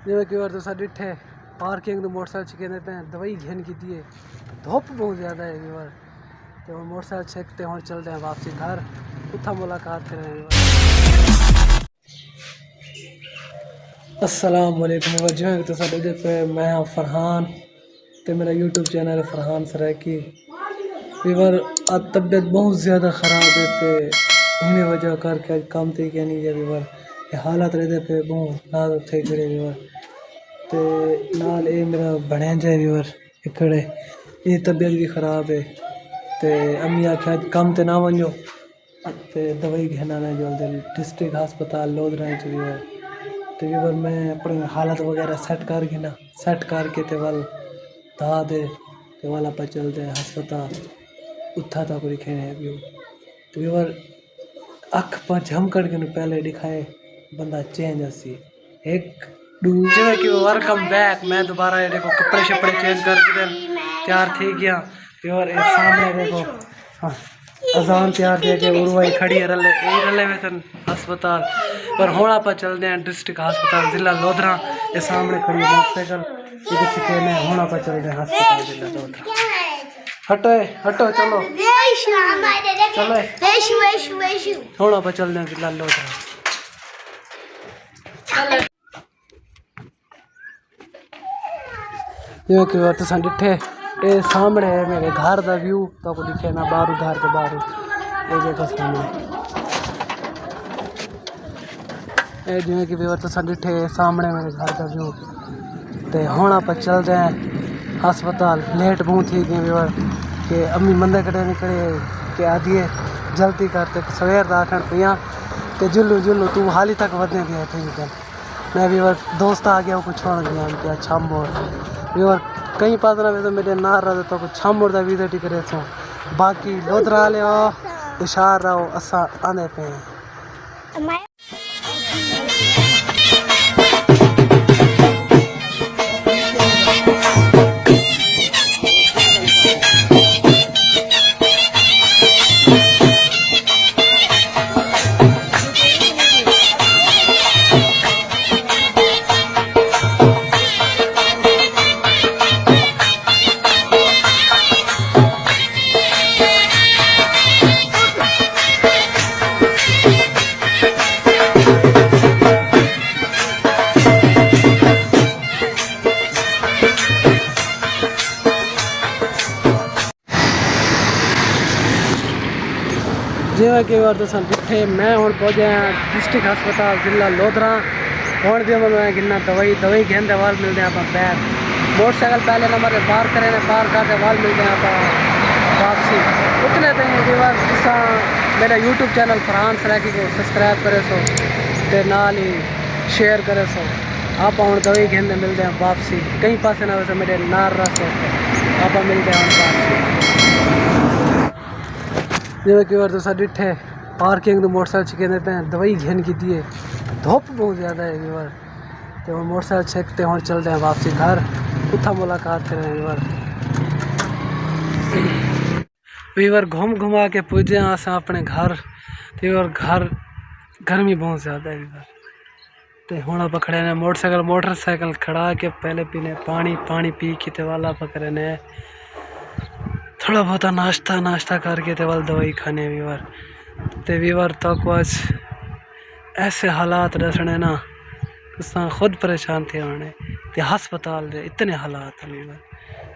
ਜਿਵੇਂ ਕਿ ਵਾਰ ਤੁਸੀਂ ਡਿੱਠੇ ਪਾਰਕਿੰਗ ਤੋਂ ਮੋਟਰਸਾਈਕਲ ਚਿਕਨੇ ਪਏ ਦਵਾਈ ਘੈਨ की है धुप बहुत ज़्यादा है ये बार तो मोटरसाइकिल छकते हैं चलते हैं वापसी घर उठा मुलाकात करेंगे। अस्सलाम वालेकुम जिवें तुसां ॾिठे पे मैं हाँ फरहान तो मेरा यूट्यूब चैनल है फरहान सराकी। वीवर आज तबीयत बहुत ज़्यादा ख़राब है तो इन्हें वजह करके आज काम ते क्या नहीं है वीवर ये हालात रहते पे बहुत नाज थे खड़े वीवर तो नाल ये मेरा बने जाए वीवर इकड़े ये तबीयत भी ख़राब है तो अम्मी आख्या काम ते ना वनो तो दवाई घेना ना जल्दी डिस्ट्रिक्ट हस्पताल लोधरा वीवर तो वीवर मैं अपनी हालत वगैरह सेट करके तो वाल दा दे तो वाला पर चलते हस्पताल उठा था कोई खेने व्यू तो वीवर अख पर झमकड़ के पहले दिखाए बंदा चेंज हसी एक जिਵੇਂ कि वेलकम बैक मैं दोबारा ये देखो कपड़े शपड़े चेंज करके तैयार थी गया और ये सामने देखो हाँ अजान तैयार दे के उर्वाई खड़ी है रले में सन अस्पताल पर होना पर चलते हैं डिस्ट्रिक्ट अस्पताल जिला लोधरा ये सामने खड़ी है मोटरसाइकिल ये कुछ कहने होना पर चलते हैं अस्पताल जिला लोधरा हटो चलो होना पर चलते हैं जिला लोधरा। जिवें कि तुसां डिठे ये सामने है मेरे घर का व्यू तो को दिखे ना बाहर घर के बाहर ये देखो सामने ये जिवें कि तुसां डिठे सामने मेरे घर का व्यू तो होना पर चलते हैं अस्पताल लेट बहुत थी गई व्यवर कि अम्मी मंदे कटे निकले कि आदिए जल्दी करते सवेर का आखण पिया तो जुल्लू तू हाली तक वधने दिया थी मैं व्यवर दोस्त आ गया कुछ छोड़ गया क्या छामोड़ व्यवर कहीं पास ना वैसे मेरे ना रहा तो कुछ छामोड़ का विजिट ही करे सो बाकी लोधरा ले हुशार रहो असा आने पे जिवें कि बार तुसां डिठे मैं हुण पहुंचे डिस्ट्रिक्ट हस्पताल जिला लोधरा हुण भी मैं गिना दवाई घेंदे वाल मिलते हैं आप बैग मोटरसाइकिल पहले नंबर पर पार करें पार करके वाल मिलते हैं आप वापसी उतने तक कि बार जिसा मेरा यूट्यूब चैनल फरहान सराकी को सब्सक्राइब करे सो ते नाल ही शेयर करे सो आप हुण दवाई घेंदे मिलते हैं वापसी कहीं पास ना वैसे मेरे नार रहा सो आप मिलते हैं वापसी। जिवें कि बार तुसां डिठे पार्किंग तो मोटरसाइकिल चुके पे दवाई घेन की है धुप बहुत ज़्यादा है ये बार तो मोटरसाइकिल छकते हैं चलते हैं वापसी घर उठा मुलाकात करें वीवर घूम घुमा के पुजे असा अपने घर तो घर गर्मी बहुत ज़्यादा है वीवर तो हूँ पकड़े ने मोटरसाइकिल खड़ा के पहले पीने पानी पी के ते वाला पकड़े ने थोड़ा बहुत नाश्ता करके तो वाल दवाई खाने वीवर तक आज ऐसे हालात दसने ना तुसा खुद परेशान थे आने ते हस्पताल दे इतने हालात हैं वीवर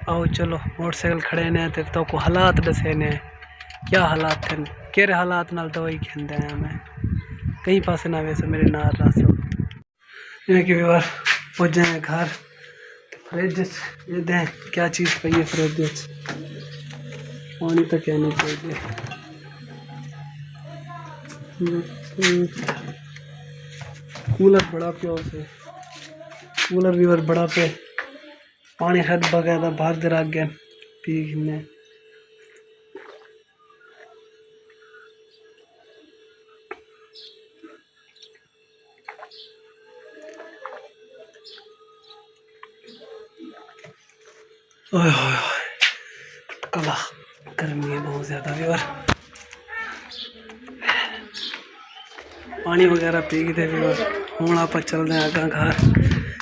आओ चलो मोटरसाइकिल खड़े ने तो को हालात दसे ने क्या हालात थे केरे हालात नाल दवाई खेंदे हैं मैं कहीं पास ना वैसे मेरे नार रासो कि वीवर पुजे घर फ्रिज ये दें क्या चीज़ पई है फ्रिज पानी तो क्या नहीं चाहिए कूलर बड़ा प्योर से कूलर भी बड़ा पे पानी हद बगैर बाहर दे रख गए पीने कला गर्मी है बहुत ज़्यादा वीवर पानी वगैरह पी गए वीवर हूँ आप चलते हैं आगा घर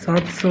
700